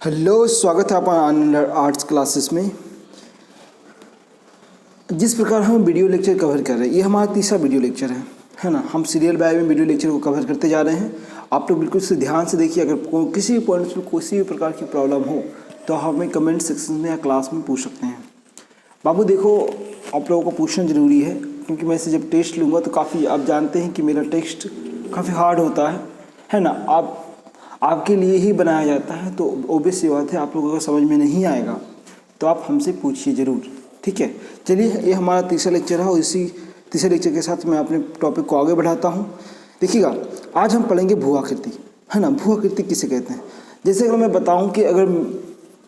Hello, स्वागत है आपका आनंद आर्ट्स क्लासेस में। जिस प्रकार हम वीडियो लेक्चर कवर कर रहे हैं, ये हमारा तीसरा वीडियो लेक्चर है ना। हम सीरियल बाय में वीडियो लेक्चर को कवर करते जा रहे हैं। आप लोग बिल्कुल से ध्यान से देखिए। अगर किसी भी पॉइंट्स में किसी भी प्रकार की प्रॉब्लम हो तो हमें कमेंट सेक्शन में या क्लास में पूछ सकते हैं। बाबू देखो, आप लोगों को पूछना ज़रूरी है, क्योंकि मैं इसे जब टेस्ट लूँगा तो काफ़ी, आप जानते हैं कि मेरा टेस्ट काफ़ी हार्ड होता है ना। आपके लिए ही बनाया जाता है, तो ऑब्वियस सी बात है आप लोगों को समझ में नहीं आएगा तो आप हमसे पूछिए ज़रूर, ठीक है। चलिए, ये हमारा तीसरा लेक्चर है और इसी तीसरे लेक्चर के साथ मैं अपने टॉपिक को आगे बढ़ाता हूँ। देखिएगा, आज हम पढ़ेंगे भू आकृति, है ना। भू आकृति किसे कहते हैं? जैसे अगर मैं बताऊँ कि अगर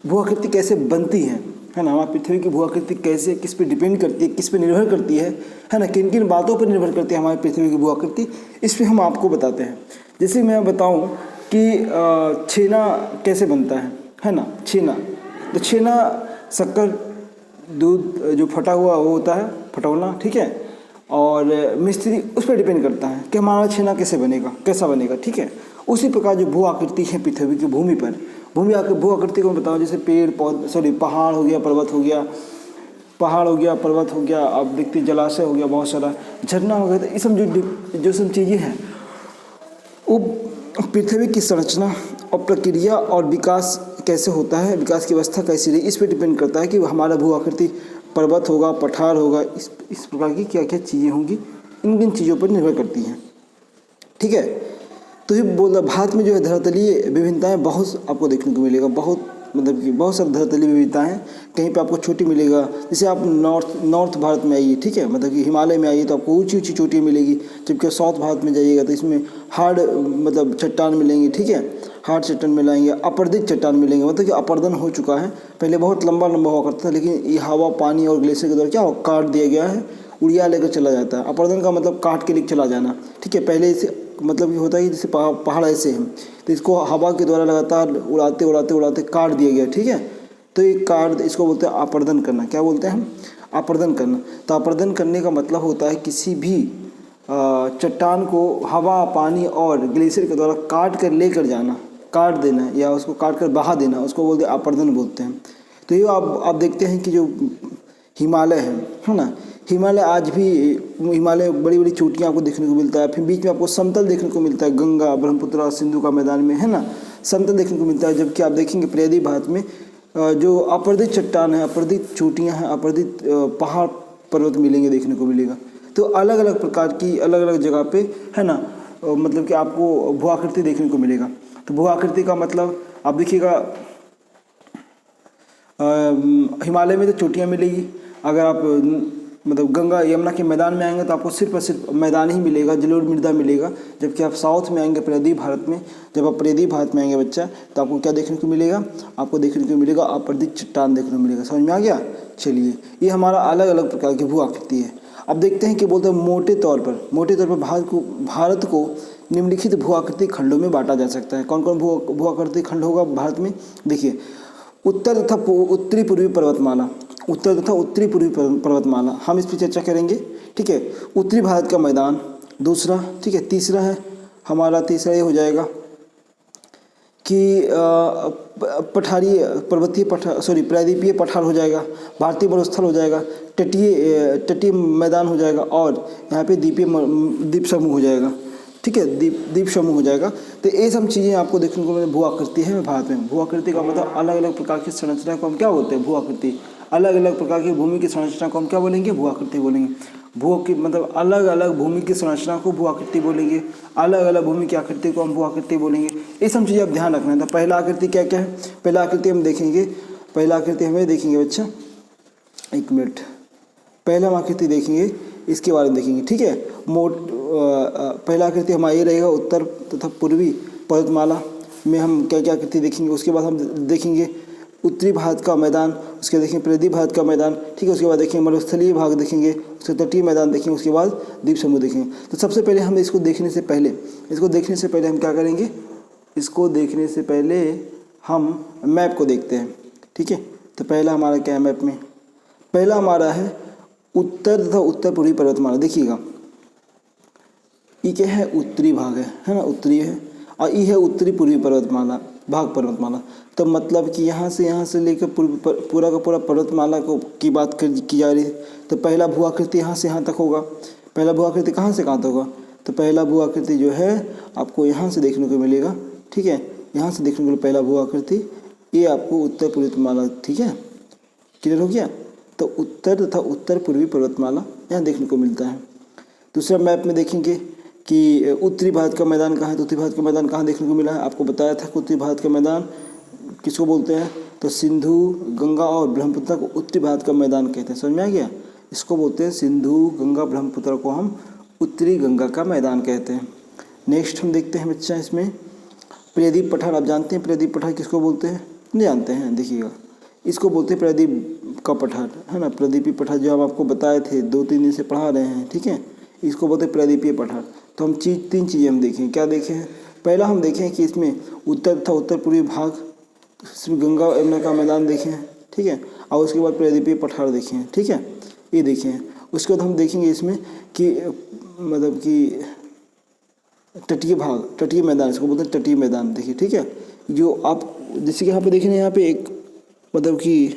भू आकृति कैसे बनती है ना, हमारी पृथ्वी की भू आकृति कैसे, किस पे डिपेंड करती है, किस पे निर्भर करती है ना, किन किन बातों पर निर्भर करती है हमारी पृथ्वी की भू आकृति, इस पर हम आपको बताते हैं। जैसे मैं बताऊँ कि छेना कैसे बनता है ना। छेना, तो छेना शक्कर दूध जो फटा हुआ वो होता है, फटौना, ठीक है। और मिस्त्री उस पर डिपेंड करता है कि हमारा छेना कैसे बनेगा, कैसा बनेगा, ठीक है। उसी प्रकार जो भू आकृति है पृथ्वी की भूमि पर, भू आकृति को मैं बताऊँ, जैसे पेड़ पौधे, पहाड़ हो गया, पर्वत हो गया, पर्वत हो गया, आप देखते जलाशय हो गया, बहुत सारा झरना हो गया। तो ये सब जो सब चीज़ें हैं वो पृथ्वी की संरचना और प्रक्रिया और विकास कैसे होता है, विकास की अवस्था कैसी रही, इस पर डिपेंड करता है कि हमारा भू आकृति पर्वत होगा, पठार होगा, इस प्रकार की क्या क्या चीज़ें होंगी, इन चीज़ों पर निर्भर करती हैं, ठीक है। तो ये बोला, भारत में जो है धरातलीय विभिन्नताएं बहुत आपको देखने को मिलेगा, बहुत मतलब कि बहुत सारी धरातलीय विविधताएं हैं। कहीं पे आपको छोटी मिलेगा, जैसे आप नॉर्थ भारत में आइए, ठीक है, मतलब कि हिमालय में आइए तो आपको ऊंची ऊंची चोटियाँ मिलेगी। जबकि साउथ भारत में जाइएगा तो इसमें हार्ड मतलब चट्टान मिलेंगे, ठीक है, हार्ड चट्टान मिलाएंगे, अपर्दित चट्टान मिलेंगे, मतलब कि अपर्दन हो चुका है। पहले बहुत लंबा लंबा हुआ करता था, लेकिन ये हवा, पानी और ग्लेशियर के द्वारा क्या काट दिया गया है, उड़िया लेकर चला जाता है। अपर्दन का मतलब काट के लेकर चला जाना, ठीक है। पहले इसे मतलब ये होता है कि जैसे पहाड़ ऐसे हैं तो इसको हवा के द्वारा लगातार उड़ाते उड़ाते उड़ाते काट दिया गया, ठीक है। तो ये काट, इसको बोलते हैं अपर्दन करना। क्या बोलते हैं हम? अपर्दन करना। तो अपर्दन करने का मतलब होता है किसी भी चट्टान को हवा, पानी और ग्लेशियर के द्वारा काट कर लेकर जाना, काट देना या उसको काट कर बहा देना, उसको बोलते हैं अपर्दन बोलते हैं। तो ये आप देखते हैं कि जो हिमालय है ना, हिमालय आज भी, हिमालय बड़ी बड़ी चोटियाँ आपको देखने को मिलता है। फिर बीच में आपको समतल देखने को मिलता है, गंगा, ब्रह्मपुत्र, सिंधु का मैदान में, है ना, समतल देखने को मिलता है। जबकि आप देखेंगे प्रायद्वीप भारत में जो अपर्दित चट्टान है, अपर्दित चोटियाँ हैं, अपर्दित पहाड़ पर्वत मिलेंगे, देखने को मिलेगा। तो अलग अलग प्रकार की अलग अलग जगह पे, है ना, मतलब कि आपको भू आकृति देखने को मिलेगा। तो भू आकृति का मतलब आप देखिएगा, हिमालय में तो चोटियाँ मिलेगी। अगर आप मतलब गंगा यमुना के मैदान में आएंगे तो आपको सिर्फ और सिर्फ मैदान ही मिलेगा, जलोढ़ मृदा मिलेगा। जबकि आप साउथ में आएंगे, प्रायद्वीप भारत में, जब आप प्रायद्वीप भारत में आएंगे बच्चा, तो आपको क्या देखने को मिलेगा? आपको देखने को मिलेगा अपर्दित चट्टान देखने को मिलेगा। समझ में आ गया? चलिए, ये हमारा अलग अलग प्रकार की भू आकृति है। अब देखते हैं कि बोलते हैं मोटे तौर पर भारत को निम्नलिखित भू आकृति खंडों में बांटा जा सकता है। कौन कौन भू आकृति खंड होगा भारत में? देखिए, उत्तर तथा उत्तरी पूर्वी पर्वतमाला, उत्तर तथा उत्तरी पूर्वी पर्वतमाला, हम इस पर चर्चा करेंगे, ठीक है। उत्तरी भारत का मैदान दूसरा, ठीक है। तीसरा है हमारा, तीसरा ये हो जाएगा कि प्रायद्वीपीय पठार हो जाएगा, भारतीय मरुस्थल हो जाएगा, तटीय मैदान हो जाएगा, और यहाँ पे द्वीप समूह हो जाएगा, ठीक है, द्वीप समूह हो जाएगा। तो ये सब चीज़ें आपको देखने को मिलेगी। भू आकृति है भारत में। भू आकृति का मतलब अलग अलग प्रकार की संरचना को हम क्या बोलते हैं? भू आकृति। अलग अलग प्रकार की भूमि की संरचना को हम क्या बोलेंगे? भू आकृति बोलेंगे। भू की मतलब अलग अलग भूमि की संरचना को भू आकृति बोलेंगे, अलग अलग भूमि की आकृति को हम भू आकृति बोलेंगे। ये सब चीज़ें आप ध्यान रखना है। तो पहला आकृति क्या क्या है? पहला आकृति हम देखेंगे, पहला आकृति हमें देखेंगे बच्चा, एक मिनट, पहला हम आकृति देखेंगे, इसके बारे में देखेंगे, ठीक है। पहला आकृति हमारा ये रहेगा, उत्तर तथा पूर्वी पर्वतमाला में हम क्या क्या आकृति देखेंगे। उसके बाद हम देखेंगे उत्तरी भारत का मैदान, उसके देखेंगे प्रायद्वीप भारत का मैदान, ठीक है। उसके बाद देखेंगे मरुस्थलीय भाग देखेंगे, उसके तटीय मैदान देखेंगे, उसके बाद द्वीप समूह देखेंगे। तो सबसे पहले हम इसको देखने से पहले हम क्या करेंगे? इसको देखने से पहले हम मैप को देखते हैं, ठीक है। तो पहला हमारा क्या है मैप में? पहला हमारा है उत्तर तथा उत्तर पूर्वी पर्वतमाला। देखिएगा, ये क्या है? उत्तरी भाग है ना, उत्तरी है, और ये है उत्तरी पूर्वी पर्वतमाला। भाग पर्वतमाला। तो मतलब कि यहाँ से लेकर पूरा का पूरा पर्वतमाला की बात की जा रही है। तो पहला भू आकृति यहाँ से यहाँ तक होगा। पहला भू आकृति कहाँ से कहाँ तक होगा? तो पहला भू आकृति जो है आपको यहाँ से देखने को मिलेगा, ठीक है, यहाँ से देखने को मिलेगा पहला भू आकृति, ये आपको उत्तर पर्वतमाला, ठीक है, क्लियर हो गया। तो उत्तर तथा उत्तर पूर्वी पर्वतमाला यहाँ देखने को मिलता है। दूसरा मैप में देखेंगे कि उत्तरी भारत का मैदान कहाँ है। तो उत्तरी भारत का मैदान कहाँ देखने को मिला है? आपको बताया था कि उत्तरी भारत का मैदान किसको बोलते हैं? तो सिंधु, गंगा और ब्रह्मपुत्र को उत्तरी भारत का मैदान कहते हैं। समझ में आ गया? इसको बोलते हैं सिंधु, गंगा, ब्रह्मपुत्र को हम उत्तरी गंगा का मैदान कहते हैं। नेक्स्ट हम देखते हैं बच्चा इसमें प्रायद्वीप पठार। आप जानते हैं प्रायद्वीप पठार किसको बोलते हैं? नहीं जानते हैं? देखिएगा, इसको बोलते हैं प्रायद्वीप का पठार, है ना। प्रायद्वीपीय पठार जो हम आपको बताए थे, 2-3 दिन से पढ़ा रहे हैं, ठीक है, इसको बोलते हैं प्रायद्वीपीय पठार। तो हम तीन चीज़ें हम देखें। क्या देखें? पहला हम देखें कि इसमें उत्तर तथा उत्तर पूर्वी भाग, इसमें गंगा यमुना का मैदान देखें, ठीक है, और उसके बाद प्रायद्वीपीय पठार देखें, ठीक है, ये देखें। उसके बाद हम देखेंगे इसमें कि मतलब कि तटीय भाग, तटीय मैदान, इसको बोलते हैं तटीय मैदान। देखिए, ठीक है, जो आप जैसे कि यहाँ पे देखें, यहाँ पे एक मतलब कि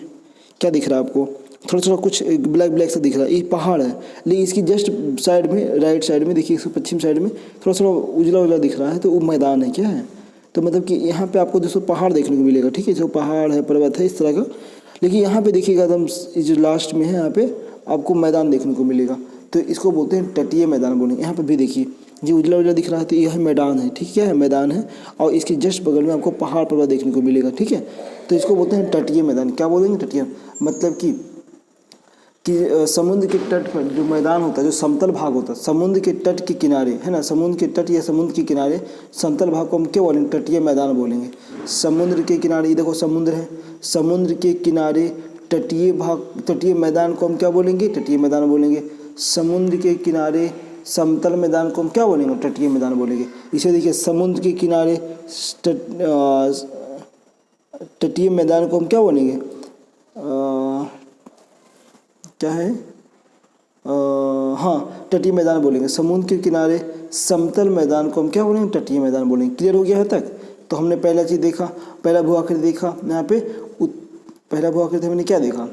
क्या दिख रहा है आपको? थोड़ा कुछ ब्लैक ब्लैक सा दिख रहा है, ये पहाड़ है, लेकिन इसकी जस्ट साइड में, राइट साइड में देखिए, इसको पश्चिम साइड में थोड़ा उजला दिख रहा है, तो वो मैदान है। क्या है? तो मतलब कि यहाँ पे आपको जो पहाड़ देखने को मिलेगा, ठीक है, जो पहाड़ है, पर्वत है, इस तरह का। लेकिन यहाँ पे देखिएगा एकदम जो लास्ट में है, यहाँ पे आपको मैदान देखने को मिलेगा, तो इसको बोलते हैं तटीय मैदान बोलेंगे। यहाँ पर भी देखिए, जो उजला दिख रहा है, तो यह मैदान है, ठीक है, मैदान है, और इसके जस्ट बगल में आपको पहाड़ पर्वत देखने को मिलेगा, ठीक है। तो इसको बोलते हैं तटीय मैदान। क्या बोलेंगे? तटीय, मतलब कि समुद्र के तट पर जो मैदान होता है, जो समतल भाग होता है, समुद्र के तट के किनारे, है ना, समुद्र के तट या समुद्र के किनारे समतल भाग को हम क्या बोलेंगे? तटीय मैदान बोलेंगे। समुद्र के किनारे, ये देखो समुद्र है, समुद्र के किनारे तटीय भाग, तटीय मैदान को हम क्या बोलेंगे? तटीय मैदान बोलेंगे। समुद्र के किनारे समतल मैदान को हम क्या बोलेंगे? तटीय मैदान बोलेंगे। इसे देखिए, समुद्र के किनारे तटीय मैदान को हम क्या बोलेंगे? क्या है? हाँ, तटीय मैदान बोलेंगे। समुद्र के किनारे समतल मैदान को हम क्या बोलेंगे? तटीय मैदान बोलेंगे। क्लियर हो गया है तक? तो हमने पहला चीज़ देखा, पहला भू आकृति देखा यहाँ पे। पहला भू आकृति हमने क्या देखा?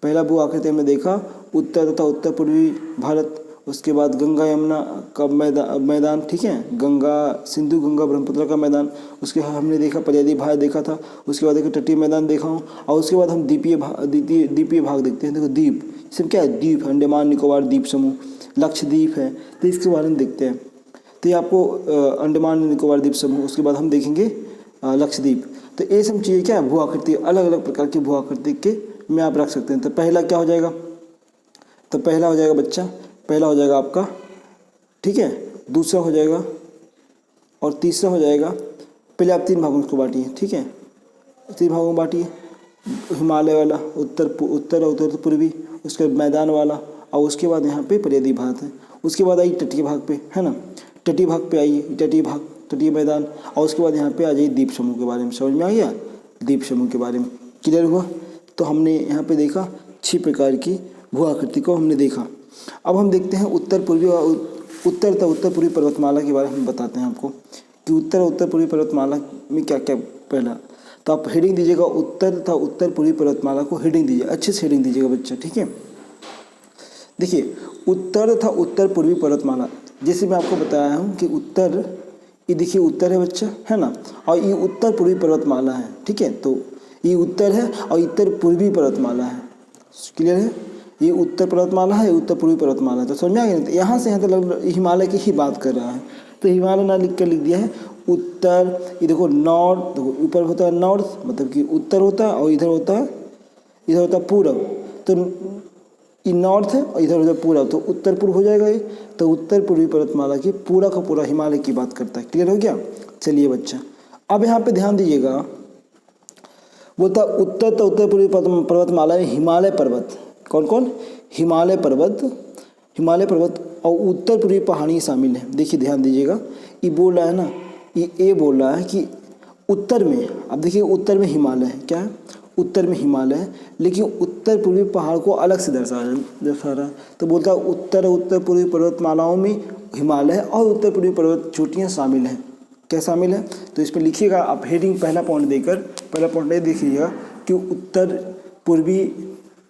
पहला भू आकृति हमने देखा उत्तर तथा उत्तर पूर्वी भारत, उसके बाद गंगा यमुना का मैदान, ठीक है, गंगा, सिंधु, गंगा, ब्रह्मपुत्र का मैदान। उसके बाद हमने देखा प्रायद्वीप भाग देखा था, उसके बाद देखो तटीय मैदान देखा हूँ, और उसके बाद हम द्वीपीय भाग देखते हैं। देखो द्वीप, इसमें क्या है? द्वीप, अंडमान निकोबार द्वीप समूह, लक्षद्वीप है, तो इसके बारे में देखते हैं। तो ये आपको अंडमान निकोबार द्वीप समूह, उसके बाद हम देखेंगे लक्षद्वीप। तो ये सब चीज़ें क्या है? भू आकृति, अलग अलग प्रकार की भू आकृति के में आप रख सकते हैं। तो पहला क्या हो जाएगा? तो पहला हो जाएगा बच्चा, पहला हो जाएगा आपका, ठीक है, दूसरा हो जाएगा और तीसरा हो जाएगा। पहले आप 3 भागों को बांटिए, ठीक है, 3 भागों में बांटिए। हिमालय वाला, उत्तर और पूर्वी, उसके बाद मैदान वाला, और उसके बाद यहाँ पे प्रायद्वीप भाग है। उसके बाद आइए तटीय भाग पे, है ना, तटीय भाग पे आइए, तटीय भाग, तटीय मैदान, और उसके बाद यहाँ पे आ जाइए द्वीप समूह के बारे में। समझ में आ गया? द्वीप समूह के बारे में क्लियर हुआ? तो हमने यहाँ पे देखा 6 प्रकार की भू आकृति को हमने देखा। अब हम देखते हैं उत्तर पूर्वी पर्वतमाला के बारे में बताते हैं आपको कि उत्तर पूर्वी पर्वतमाला में क्या क्या। पहला तो आप हेडिंग दीजिएगा, उत्तर पूर्वी पर्वतमाला को हेडिंग दीजिए, अच्छे से हेडिंग दीजिएगा बच्चा, ठीक है। देखिए, उत्तर पूर्वी पर्वतमाला, जैसे मैं आपको बताया हूँ कि उत्तर, ये देखिए उत्तर है बच्चा, है ना, और ये उत्तर पूर्वी पर्वतमाला है, ठीक है। तो ये उत्तर है और उत्तर पूर्वी पर्वतमाला है, क्लियर है? ये उत्तर पर्वतमाला है, उत्तर पूर्वी पर्वतमाला है। तो समझ में आ गया? तो यहाँ से यहाँ तक हिमालय की ही बात कर रहा है, तो हिमालय ना लिख दिया है उत्तर। ये देखो नॉर्थ, देखो ऊपर होता है नॉर्थ, मतलब कि उत्तर होता है, और इधर होता है पूरब। तो ये नॉर्थ है और इधर होता है पूरब, तो उत्तर पूर्व हो जाएगा ये। तो उत्तर पूर्वी पर्वतमाला की पूरा का पूरा हिमालय की बात करता है। क्लियर हो गया? चलिए बच्चा, अब यहाँ पे ध्यान दीजिएगा, बोलता उत्तर पूर्वी पर्वतमाला में हिमालय पर्वत, कौन कौन? हिमालय पर्वत और उत्तर पूर्वी पहाड़ी शामिल है। देखिए ध्यान दीजिएगा, ये बोल रहा है ना, ये बोल रहा है कि उत्तर में, अब देखिए उत्तर में हिमालय है, क्या है? उत्तर में हिमालय है, लेकिन उत्तर पूर्वी पहाड़ को अलग से दर्शा रहा है। तो बोलता है उत्तर पूर्वी पर्वतमालाओं में हिमालय और उत्तर पूर्वी पर्वत चोटियाँ शामिल हैं। क्या शामिल है? तो इसमें लिखिएगा आप हेडिंग पहला पॉइंट देकर, पहला पॉइंट ये देखिएगा कि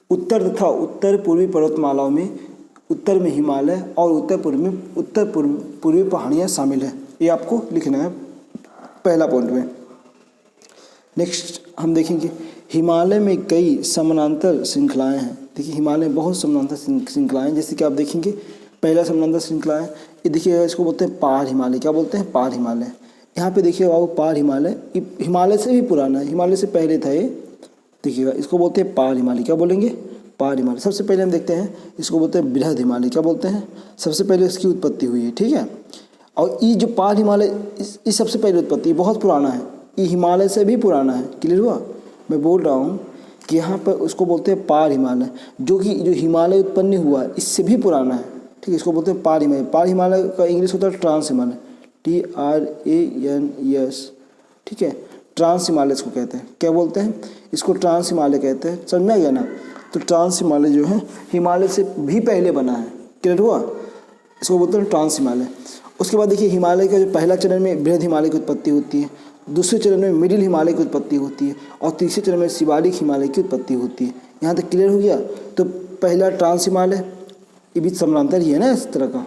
उत्तर तथा उत्तर पूर्वी पर्वतमालाओं में उत्तर में हिमालय और उत्तर पूर्वी पहाड़ियाँ शामिल है। ये आपको लिखना है पहला पॉइंट में। नेक्स्ट हम देखेंगे हिमालय में कई समानांतर श्रृंखलाएं हैं। देखिए हिमालय में बहुत समानांतर श्रृंखलाएं, जैसे कि आप देखेंगे पहला समानांतर श्रृंखला है ये देखिएगा, इसको बोलते हैं पहाड़ हिमालय। क्या बोलते हैं? पहाड़ हिमालय। यहाँ पे देखिएगा वो पहाड़ हिमालय हिमालय से भी पुराना है, हिमालय से पहले था ये। देखिएगा इसको बोलते हैं पहाड़ हिमालय। क्या बोलेंगे? पहाड़ हिमालय। सबसे पहले हम देखते हैं इसको बोलते हैं बृहद हिमालय। क्या बोलते हैं? सबसे पहले इसकी उत्पत्ति हुई है, ठीक है। और ये जो पहाड़ हिमालय इस सबसे पहले उत्पत्ति बहुत पुराना है, ये हिमालय से भी पुराना है। क्लियर हुआ? मैं बोल रहा हूँ कि यहाँ पर उसको बोलते हैं पहाड़ हिमालय, जो हिमालय उत्पन्न हुआ इससे भी पुराना है, ठीक है। इसको बोलते हैं पहाड़ हिमालय। पहाड़ हिमालय का इंग्लिश होता है ट्रांस हिमालय, TRANS, ठीक है। ट्रांस हिमालय इसको कहते हैं। क्या बोलते हैं? इसको ट्रांस हिमालय कहते हैं। समझ में आ गया ना? तो ट्रांस हिमालय जो है हिमालय से भी पहले बना है। क्लियर हुआ? इसको बोलते हैं ट्रांस हिमालय। उसके बाद देखिए हिमालय का जो पहला चरण में बृहद हिमालय की उत्पत्ति होती है, दूसरे चरण में मिडिल हिमालय की उत्पत्ति होती है और तीसरे चरण में शिवालिक हिमालय की उत्पत्ति होती है। यहाँ तक क्लियर हो गया? तो पहला ट्रांस हिमालय, ये भी समानांतर ही है ना इस तरह का।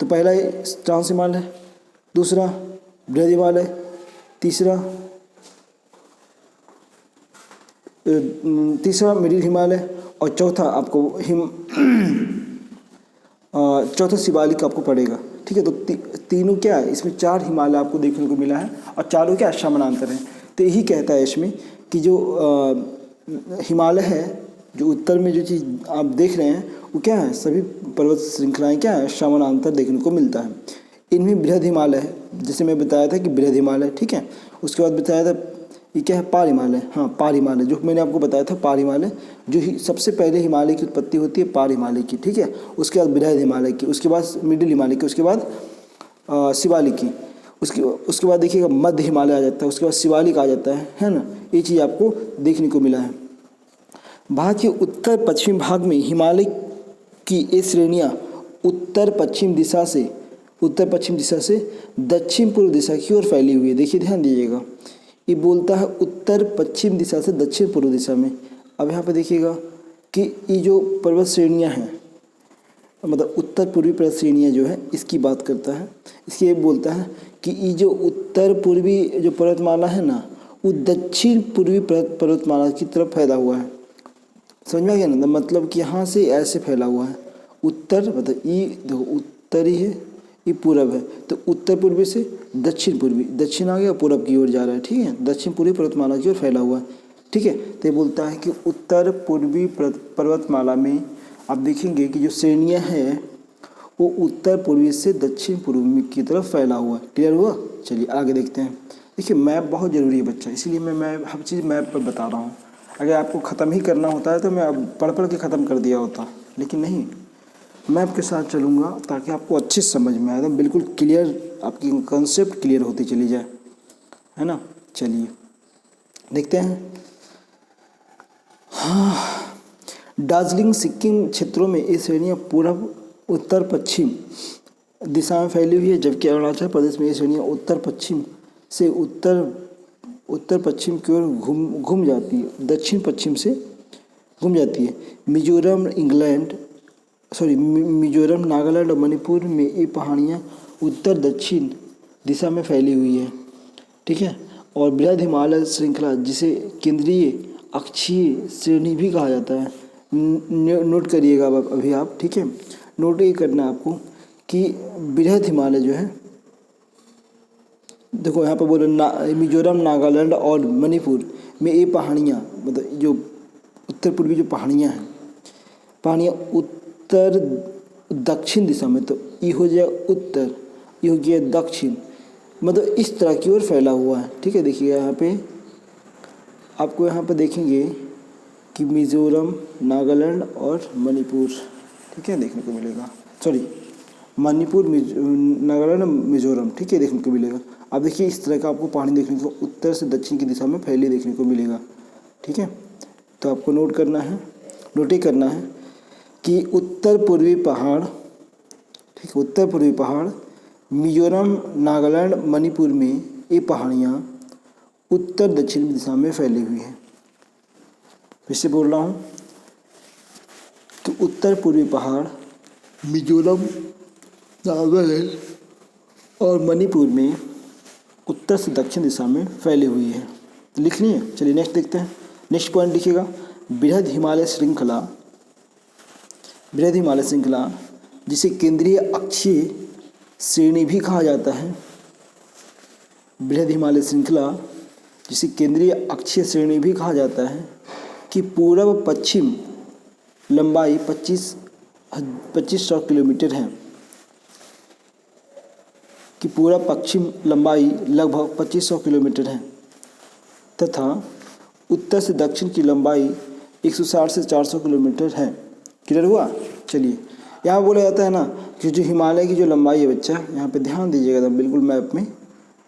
तो पहला ट्रांस हिमालय, दूसरा बृहद हिमालय, तीसरा मिडिल हिमालय और चौथा आपको चौथा शिवालिक आपको पड़ेगा, ठीक है। तो तीनों क्या है, इसमें 4 हिमालय आपको देखने को मिला है और चारों क्या समानांतर हैं। तो यही कहता है इसमें कि जो हिमालय है, जो उत्तर में जो चीज़ आप देख रहे हैं वो क्या है, सभी पर्वत श्रृंखलाएं क्या है, समानांतर देखने को मिलता है। इनमें बृहद हिमालय है, जैसे मैं बताया था कि बृहद हिमालय, ठीक है। उसके बाद बताया था ये क्या है, पहाड़ हिमालय। हाँ, पहाड़ हिमालय जो मैंने आपको बताया था, पहाड़ हिमालय जो सबसे पहले हिमालय की उत्पत्ति होती है पहाड़ हिमालय की, ठीक है। उसके बाद बृहद हिमालय की, उसके बाद मिडिल हिमालय की, उसके बाद शिवालिक की, उसके बाद देखिएगा मध्य हिमालय आ जाता है, उसके बाद शिवालिक आ जाता है ना। ये चीज़ आपको देखने को मिला है। भारत के उत्तर पश्चिम भाग में हिमालय की ये श्रेणियाँ उत्तर पश्चिम दिशा से दक्षिण पूर्व दिशा की ओर फैली हुई है। देखिए ध्यान दीजिएगा, ये बोलता है उत्तर पश्चिम दिशा से दक्षिण पूर्व दिशा में। अब यहाँ पे देखिएगा कि ये जो पर्वत श्रेणियाँ हैं, मतलब उत्तर पूर्वी पर्वत श्रेणियाँ जो है इसकी बात करता है। इसके ये बोलता है कि ये जो उत्तर पूर्वी जो पर्वतमाला है ना, वो दक्षिण पूर्वी पर्वतमाला की तरफ फैला हुआ है। समझ में आ गया ना? मतलब कि यहाँ से ऐसे फैला हुआ है। उत्तर मतलब ये देखो उत्तर ही है, ये पूरब है, तो उत्तर पूर्वी से दक्षिण पूर्वी, दक्षिण आ गया पूरब की ओर जा रहा है, ठीक है। दक्षिण पूर्वी पर्वतमाला की ओर फैला हुआ है, ठीक है। तो ये बोलता है कि उत्तर पूर्वी पर्वतमाला में आप देखेंगे कि जो श्रेणियाँ हैं वो उत्तर पूर्वी से दक्षिण पूर्वी की तरफ फैला हुआ है। क्लियर हुआ? चलिए आगे देखते हैं। देखिए मैप बहुत ज़रूरी है बच्चा, इसीलिए मैं हर चीज़ मैप पर बता रहा हूँ। अगर आपको ख़त्म ही करना होता है तो मैं अब पढ़ के ख़त्म कर दिया होता, लेकिन नहीं, मैप के साथ चलूँगा ताकि आपको अच्छे से समझ में आए, तो बिल्कुल क्लियर आपकी कंसेप्ट क्लियर होती चली जाए, है ना। चलिए देखते हैं। हाँ, दार्जिलिंग सिक्किम क्षेत्रों में ये श्रेणियाँ पूर्व उत्तर पश्चिम दिशा में फैली हुई है, जबकि अरुणाचल प्रदेश में ये श्रेणियाँ उत्तर पश्चिम से उत्तर पश्चिम की ओर घूम जाती है, दक्षिण पश्चिम से घूम जाती है। मिजोरम, नागालैंड और मणिपुर में ये पहाड़ियाँ उत्तर दक्षिण दिशा में फैली हुई है, ठीक है। और बृहद हिमालय श्रृंखला, जिसे केंद्रीय अक्षीय श्रेणी भी कहा जाता है, नोट करिएगा अभी आप, ठीक है। नोट ये करना है आपको कि बृहद हिमालय जो है, देखो यहाँ पर बोलो मिजोरम, नागालैंड और मणिपुर में ये पहाड़ियाँ, मतलब जो उत्तर पूर्वी जो पहाड़ियाँ हैं, पहाड़ियाँ उत्तर दक्षिण दिशा में, तो ये हो जाए उत्तर, ये हो गया दक्षिण, मतलब इस तरह की ओर फैला हुआ है, ठीक है। देखिए यहाँ पे आपको यहाँ पे देखेंगे कि मिजोरम, नागालैंड और मणिपुर, ठीक है, देखने को मिलेगा। मणिपुर, नागालैंड, मिजोरम, ठीक है, देखने को मिलेगा। अब देखिए इस तरह का आपको पहाड़ी देखने को उत्तर से दक्षिण की दिशा में फैली देखने को मिलेगा, ठीक है। तो आपको नोट ही करना है कि उत्तर पूर्वी पहाड़, ठीक है, उत्तर पूर्वी पहाड़ मिजोरम, नागालैंड, मणिपुर में ये पहाड़ियाँ उत्तर दक्षिण दिशा में फैली हुई हैं। फिर से बोल रहा हूँ कि उत्तर पूर्वी पहाड़ मिजोरम, नागालैंड और मणिपुर में उत्तर से दक्षिण दिशा में फैली हुई है। तो लिख लिए। चलिए नेक्स्ट देखते हैं। नेक्स्ट पॉइंट लिखिएगा, बृहद हिमालय श्रृंखला। बृहद हिमालय श्रृंखला जिसे केंद्रीय अक्षीय श्रेणी भी कहा जाता है। बृहद हिमालय श्रृंखला जिसे केंद्रीय अक्षीय श्रेणी भी कहा जाता है कि पूर्व पश्चिम लंबाई 2500 किलोमीटर है। कि पूर्व पश्चिम लंबाई लगभग 2500 किलोमीटर है तथा उत्तर से दक्षिण की लंबाई 160 से 400 किलोमीटर है। क्लियर हुआ। चलिए, यहाँ बोला जाता है ना कि जो हिमालय की जो लंबाई है बच्चा, यहाँ पे ध्यान दीजिएगा बिल्कुल मैप में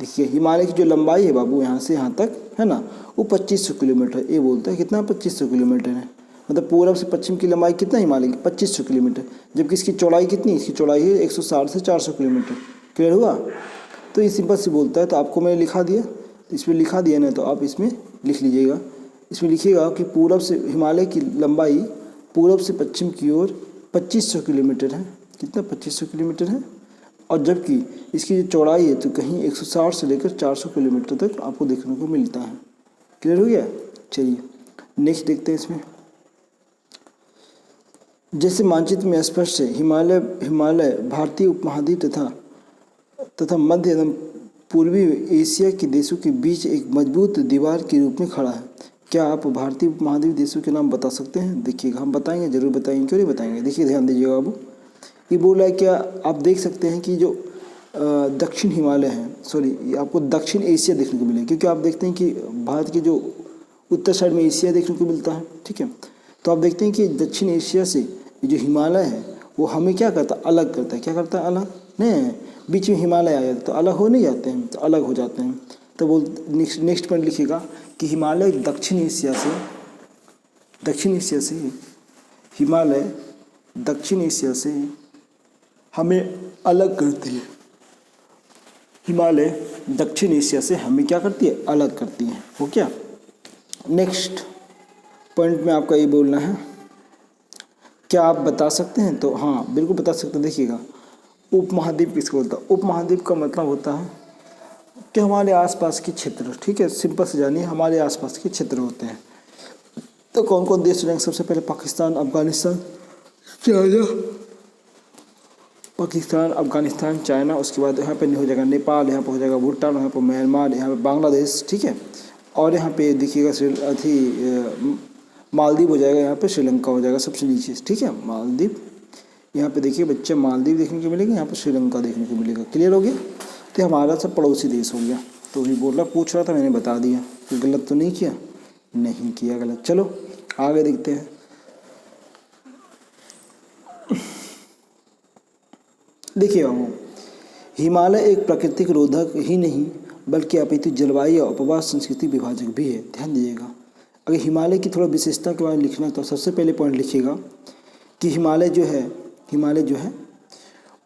देखिए, हिमालय की जो लंबाई है बाबू यहाँ से यहाँ तक है ना, वो 2500 किलोमीटर। ये बोलता है कितना, 2500 किलोमीटर है। मतलब पूर्व से पश्चिम की लंबाई कितना हिमालय की, 2500 किलोमीटर। जबकि इसकी चौड़ाई कितनी, इसकी चौड़ाई है 160 से 400 किलोमीटर। क्लियर हुआ। तो ये सिंपल से बोलता है। तो आपको मैंने लिखा दिया, इसमें लिखा दिया ना, तो आप इसमें लिख लीजिएगा। इसमें लिखिएगा कि पूर्व से हिमालय की लंबाई पूर्व से पश्चिम की ओर 2500 किलोमीटर है। कितना, 2500 किलोमीटर है। और जबकि इसकी जो चौड़ाई है तो कहीं 160 से लेकर 400 किलोमीटर तक आपको देखने को मिलता है। क्लियर हो गया। चलिए नेक्स्ट देखते हैं। इसमें जैसे मानचित्र में स्पष्ट है, हिमालय भारतीय उपमहाद्वीप तथा मध्य एवं पूर्वी एशिया के देशों के बीच एक मजबूत दीवार के रूप में खड़ा है। क्या आप भारतीय उपमहाद्वीप देशों के नाम बता सकते हैं? देखिएगा, हम बताएंगे, जरूर बताएंगे, क्यों नहीं बताएंगे। देखिए ध्यान दीजिएगा बाबू, ये बोल रहा है क्या आप देख सकते हैं कि जो दक्षिण हिमालय है, सॉरी आपको दक्षिण एशिया देखने को मिलेगा, क्योंकि आप देखते हैं कि भारत के जो उत्तर साइड में एशिया देखने को मिलता है। ठीक है, तो आप देखते हैं कि दक्षिण एशिया से जो हिमालय है वो हमें क्या करता है, अलग करता है। क्या करता है, अलग नहीं। बीच में हिमालय आ जाता है तो अलग हो नहीं जाते हैं, तो अलग हो जाते हैं। तो वो नेक्स्ट पॉइंट लिखिएगा कि हिमालय दक्षिण एशिया से हिमालय दक्षिण एशिया से हमें अलग करती है। हिमालय दक्षिण एशिया से हमें क्या करती है, अलग करती है। हो क्या। नेक्स्ट पॉइंट में आपका ये बोलना है, क्या आप बता सकते हैं? तो हाँ बिल्कुल बता सकते हैं। देखिएगा, उपमहाद्वीप किसको बोलता है? उपमहाद्वीप का मतलब होता है कि हमारे आसपास के क्षेत्र। ठीक है, सिंपल से जानिए, हमारे आसपास के क्षेत्र होते हैं। तो कौन कौन देश रहेंगे? सबसे पहले पाकिस्तान, अफगानिस्तान, चाइना। उसके बाद यहाँ पे हो जाएगा नेपाल, यहाँ पे हो जाएगा भूटान, यहाँ पे म्यांमार, यहाँ पे बांग्लादेश। ठीक है, और यहाँ पे देखिएगा मालदीव हो जाएगा, यहाँ पे श्रीलंका हो जाएगा सबसे नीचे। ठीक है, मालदीव। यहाँ पे देखिए बच्चे, मालदीव देखने को मिलेगा, यहाँ पे श्रीलंका देखने को मिलेगा। क्लियर हो गया। तो हमारा सब पड़ोसी देश हो गया। तो वही बोल रहा, पूछ रहा था, मैंने बता दिया। तो गलत तो नहीं किया? नहीं किया गलत। चलो आगे देखते हैं। देखिए बाबू, हिमालय एक प्राकृतिक रोधक ही नहीं बल्कि अपितु जलवायु और उपवास संस्कृति विभाजक भी है। ध्यान दीजिएगा, अगर हिमालय की थोड़ा विशेषता के बारे में लिखना तो सबसे पहले पॉइंट लिखिएगा कि हिमालय जो है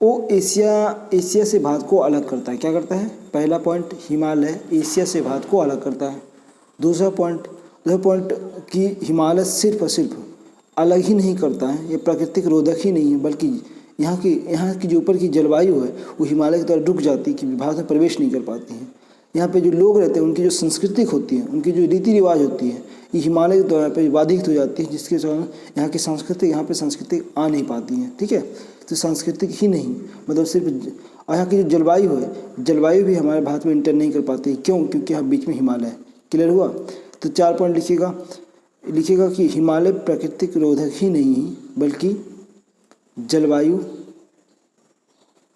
वो एशिया से भारत को अलग करता है। क्या करता है? पहला पॉइंट, हिमालय एशिया से भारत को अलग करता है। दूसरा पॉइंट कि हिमालय सिर्फ और सिर्फ अलग ही नहीं करता है, ये प्राकृतिक रोधक ही नहीं है, बल्कि यहाँ की जो ऊपर की जलवायु है वो हिमालय की तरह रुक जाती है कि भारत में प्रवेश नहीं कर पाती है। यहाँ पे जो लोग रहते हैं उनकी जो संस्कृति होती है, उनकी जो रीति रिवाज होती है, ये हिमालय के द्वारा पे बाधित हो जाती है, जिसके कारण यहाँ पे संस्कृति आ नहीं पाती है। ठीक है, तो सांस्कृतिक ही नहीं, मतलब सिर्फ यहाँ की जो जलवायु है, जलवायु भी हमारे भारत में इंटर नहीं कर पाती। क्यों? क्योंकि यहाँ बीच में हिमालय है। क्लियर हुआ। तो 4 पॉइंट लिखिएगा कि हिमालय प्राकृतिक रोधक ही नहीं बल्कि जलवायु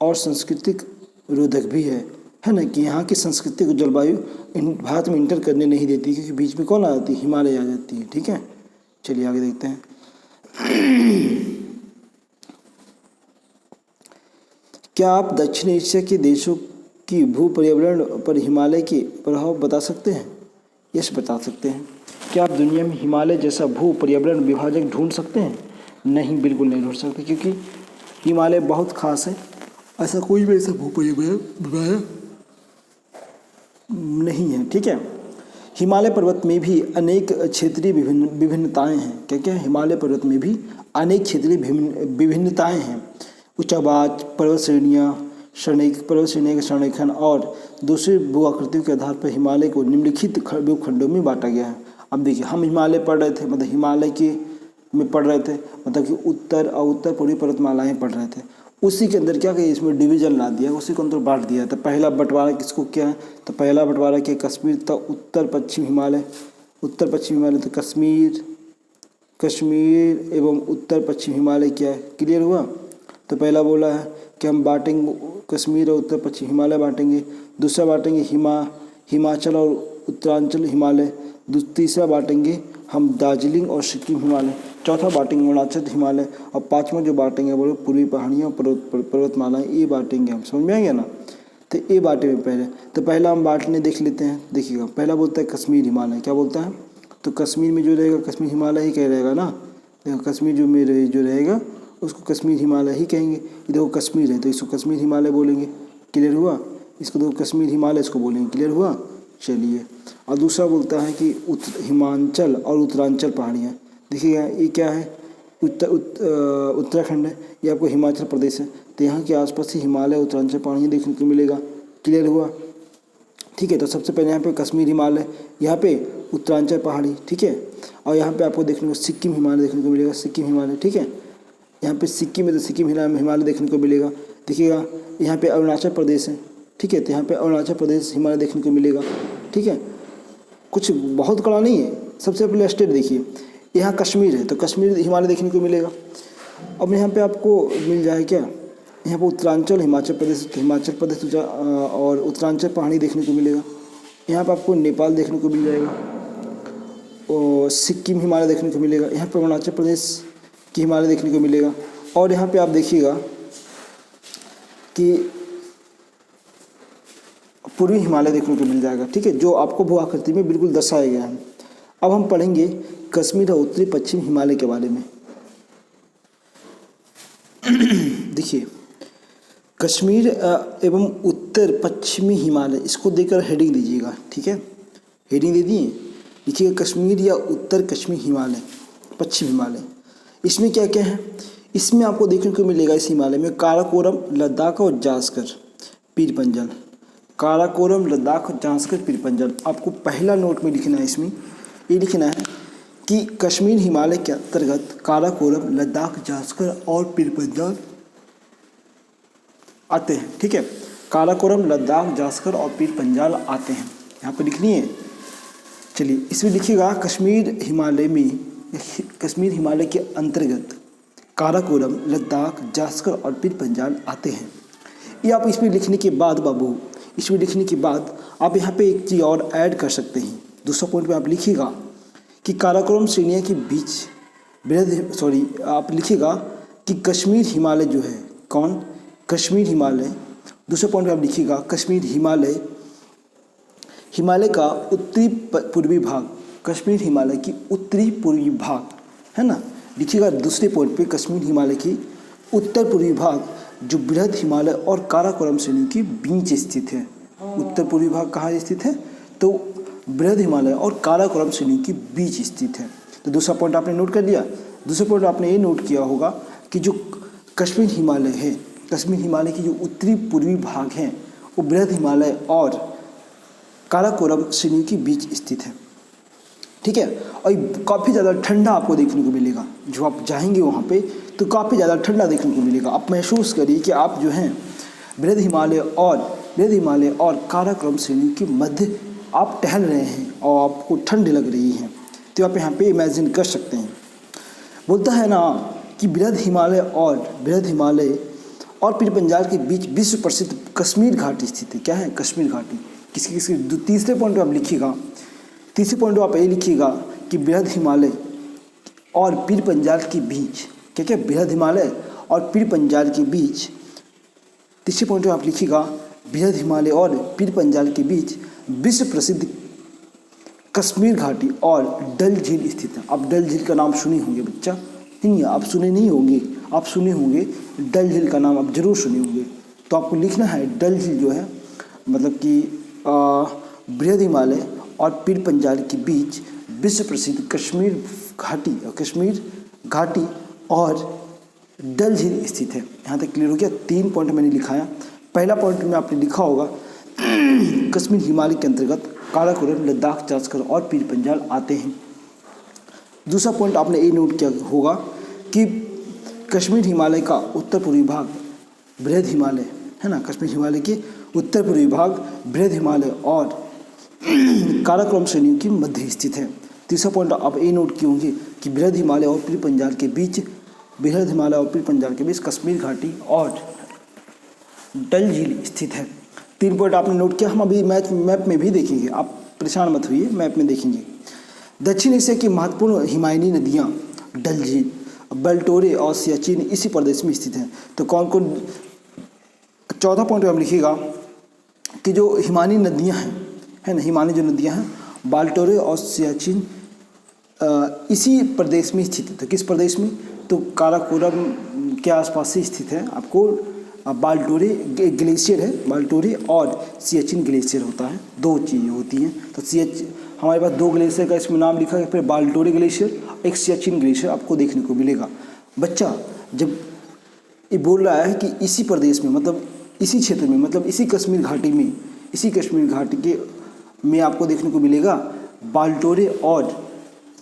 और सांस्कृतिक रोधक भी है ना, कि यहाँ की संस्कृति को जलवायु भारत में इंटर करने नहीं देती, क्योंकि बीच में कौन आ जाती है, हिमालय आ जाती है। ठीक है, चलिए आगे देखते हैं। क्या आप दक्षिण एशिया के देशों की भू पर्यावरण पर हिमालय के प्रभाव बता सकते हैं? यस, बता सकते हैं। क्या आप दुनिया में हिमालय जैसा भू पर्यावरण विभाजक ढूंढ सकते हैं? नहीं, बिल्कुल नहीं ढूंढ सकते, क्योंकि हिमालय बहुत खास है। ऐसा कोई भी ऐसा भू पर्यावरण नहीं है, ठीक है। हिमालय पर्वत में भी अनेक क्षेत्रीय विभिन्नताएं हैं। क्या क्या? हिमालय पर्वत में भी अनेक क्षेत्रीय विभिन्नताएं हैं। उच्च आवाज, पर्वत श्रेणियाँ, पर्वत श्रेणियों के संरेखण और दूसरी भूआकृतियों के आधार पर हिमालय को निम्नलिखित भूखंडों में बांटा गया है। अब देखिए, हम हिमालय पढ़ रहे थे, मतलब हिमालय के में पढ़ रहे थे, मतलब कि उत्तर और उत्तर पूर्वी पर्वतमालाएं पढ़ रहे थे। उसी के अंदर क्या किया, इसमें डिवीजन ला दिया, उसी के अंदर बांट दिया। तो पहला बंटवारा किसको क्या है? तो पहला बंटवारा क्या? कश्मीर था उत्तर पश्चिम हिमालय, उत्तर पश्चिम हिमालय। तो कश्मीर एवं उत्तर पश्चिम हिमालय क्या है? क्लियर हुआ? तो पहला बोला है कि हम बांटेंगे कश्मीर और उत्तर पश्चिम हिमालय बांटेंगे। दूसरा बांटेंगे हिमाचल और उत्तरांचल हिमालय। तीसरा बांटेंगे हम दार्जिलिंग और सिक्किम हिमालय। चौथा बांटेंगे अरुणाचल हिमालय। और पांचवा जो बांटेंगे वो पूर्वी पहाड़ियाँ और पर्वतमालाएँ, ये बांटेंगे हम। समझ में आ गया ना? तो ये बांटे में पहले, तो पहला हम बांटने देख लेते हैं। देखिएगा, पहला बोलता है कश्मीर हिमालय। क्या बोलता है? तो कश्मीर में जो रहेगा कश्मीर हिमालय ही कह रहेगा ना। देखो, कश्मीर जो रहेगा उसको कश्मीर हिमालय ही कहेंगे। देखो कश्मीर है तो इसको कश्मीर हिमालय बोलेंगे। क्लियर हुआ? इसको देखो कश्मीर हिमालय इसको बोलेंगे। क्लियर हुआ? चलिए, और दूसरा बोलता है कि हिमाचल और उत्तरांचल पहाड़ियाँ। देखिएगा, ये क्या है? उत्तराखंड है, ये आपको हिमाचल प्रदेश है। तो यहाँ के आसपास ही हिमालय उत्तरांचल पहाड़ियाँ देखने को मिलेगा। क्लियर हुआ? ठीक है। तो सबसे पहले यहाँ पे कश्मीर हिमालय, यहाँ पे उत्तरांचल पहाड़ी, ठीक है। और यहाँ पे आपको देखने को सिक्किम हिमालय देखने को मिलेगा, सिक्किम हिमालय, ठीक है। यहाँ पे सिक्किम में तो सिक्किम हिमालय देखने को मिलेगा। देखिएगा, यहाँ पे अरुणाचल प्रदेश है, ठीक है। तो यहाँ पे अरुणाचल प्रदेश हिमालय देखने को मिलेगा, ठीक है। कुछ बहुत कड़ा नहीं है। सबसे पहले स्टेट देखिए, यहाँ कश्मीर है तो कश्मीर हिमालय देखने को मिलेगा। अब यहाँ पे आपको मिल जाए क्या? यहाँ पर उत्तरांचल हिमाचल प्रदेश और उत्तरांचल पहाड़ी देखने को मिलेगा। यहाँ पर आपको नेपाल देखने को मिल जाएगा और सिक्किम हिमालय देखने को मिलेगा। यहाँ पर अरुणाचल प्रदेश की हिमालय देखने को मिलेगा। और यहाँ पे आप देखिएगा कि पूर्वी हिमालय देखने को मिल जाएगा, ठीक है, जो आपको भू आकृति में बिल्कुल दर्शाया गया है। अब हम पढ़ेंगे कश्मीर और उत्तरी पश्चिम हिमालय के बारे में। देखिए, कश्मीर एवं उत्तर पश्चिमी हिमालय, इसको देकर हेडिंग दीजिएगा, ठीक है। हेडिंग दे दिए, लिखिएगा कश्मीर या उत्तर कश्मीर हिमालय, पश्चिम हिमालय। इसमें क्या क्या है? इसमें आपको देखने को मिलेगा इस हिमालय में काराकोरम, लद्दाख और जास्कर, पीर पंजल। काराकोरम, लद्दाख, जास्कर, पीर पंजल। आपको पहला नोट में लिखना है, इसमें ये लिखना है कि कश्मीर हिमालय के अंतर्गत काराकोरम, लद्दाख, जास्कर और पीर पंजल आते हैं, ठीक है। काराकोरम, लद्दाख, जास्कर और पीर पंजाल आते हैं, यहाँ पर लिखनी है। चलिए, इसमें लिखिएगा कश्मीर हिमालय के अंतर्गत काराकोरम, लद्दाख, जास्कर और पीर पंजाल आते हैं। ये आप इसमें लिखने के बाद बाबू, इसमें लिखने के बाद आप यहाँ पे एक चीज़ और ऐड कर सकते हैं। दूसरा पॉइंट में आप लिखिएगा कि काराकोरम श्रेणियों के बीच आप लिखिएगा कि कश्मीर हिमालय जो है, कौन? कश्मीर हिमालय। दूसरे पॉइंट में आप लिखिएगा कश्मीर हिमालय का उत्तरी पूर्वी भाग, कश्मीर हिमालय की उत्तरी पूर्वी भाग, है ना। लिखिएगा दूसरे पॉइंट पे कश्मीर हिमालय की उत्तर पूर्वी भाग जो बृहद हिमालय और काराकोरम श्रेणी के बीच स्थित है। उत्तर पूर्वी भाग कहाँ स्थित है? तो बृहद हिमालय और काराकोरम श्रेणी के बीच स्थित है। तो दूसरा पॉइंट आपने नोट कर लिया। दूसरा पॉइंट आपने ये नोट किया होगा कि जो कश्मीर हिमालय है, कश्मीर हिमालय की जो उत्तरी पूर्वी भाग हैं वो बृहद हिमालय और काराकोरम श्रेणी के बीच स्थित है, ठीक है। और काफ़ी ज़्यादा ठंडा आपको देखने को मिलेगा। जो आप जाएंगे वहाँ पे तो काफ़ी ज़्यादा ठंडा देखने को मिलेगा। आप महसूस करिए कि आप जो हैं बृहद हिमालय और काराकोरम श्रेणी के मध्य आप टहल रहे हैं और आपको ठंड लग रही है। तो आप यहाँ पे इमेजिन कर सकते हैं। बोलता है ना कि बृहद हिमालय और पीर पंजाल के बीच विश्व प्रसिद्ध कश्मीर घाटी स्थित है। क्या है? कश्मीर घाटी। किसकी? तीसरे पॉइंट आप लिखिएगा, तीसरे पॉइंट आप ये लिखिएगा कि बृहद हिमालय और पीर पंजाल के बीच, क्या बृहद हिमालय और पीर पंजाल के बीच। तीसरे पॉइंट में आप लिखिएगा बृहद हिमालय और पीर पंजाल के बीच विश्व प्रसिद्ध कश्मीर घाटी और डल झील स्थित है। आप डल झील का नाम सुने होंगे बच्चा, नहीं आप सुने नहीं होंगे, आप सुने होंगे डल झील का नाम आप जरूर सुने होंगे। तो आपको लिखना है डल झील जो है, मतलब कि बृहद हिमालय और पीर पंजाल के बीच विश्व प्रसिद्ध कश्मीर घाटी और डल झील स्थित है। यहाँ तक क्लियर हो गया। 3 पॉइंट मैंने लिखाया। पहला पॉइंट में आपने लिखा होगा कश्मीर हिमालय के अंतर्गत काराकोरम, लद्दाख, जास्कर और पीर पंजाल आते हैं। दूसरा पॉइंट आपने ये नोट किया होगा कि कश्मीर हिमालय का उत्तर पूर्वी भाग बृहद हिमालय है ना, कश्मीर हिमालय के उत्तर पूर्वी भाग बृहद हिमालय और काराकोरम श्रेणियों की मध्य स्थित है। तीसरा पॉइंट आप ये नोट किए होंगे कि बृहद हिमालय और पीर पंजाल के बीच कश्मीर घाटी और डल झील स्थित है। 3 पॉइंट आपने नोट किया। हम अभी मैप में भी देखेंगे, आप परेशान मत होइए, मैप में देखेंगे। दक्षिण एशिया की महत्वपूर्ण हिमायनी नदियाँ डल झील, बलटोरे और सियाचिन इसी प्रदेश में स्थित हैं। तो कौन कौन, चौथा पॉइंट में आप लिखिएगा कि जो हिमानी नदियाँ हैं ना, हिमानी जो नदियाँ हैं बाल्टोरे और सियाचिन इसी प्रदेश में स्थित है। तो किस प्रदेश में, तो काराकोरम के आसपास से स्थित है। आपको बाल्टोरे ग्लेशियर है, बाल्टोरे और सियाचिन ग्लेशियर होता है, 2 चीज़ें होती हैं। तो हमारे पास 2 ग्लेशियर का इसमें नाम लिखा है, फिर बाल्टोरे ग्लेशियर, एक सियाचिन ग्लेशियर आपको देखने को मिलेगा। बच्चा जब ये बोल रहा है कि इसी प्रदेश में, मतलब इसी क्षेत्र में, मतलब इसी कश्मीर घाटी में आपको देखने को मिलेगा बाल्टोरे और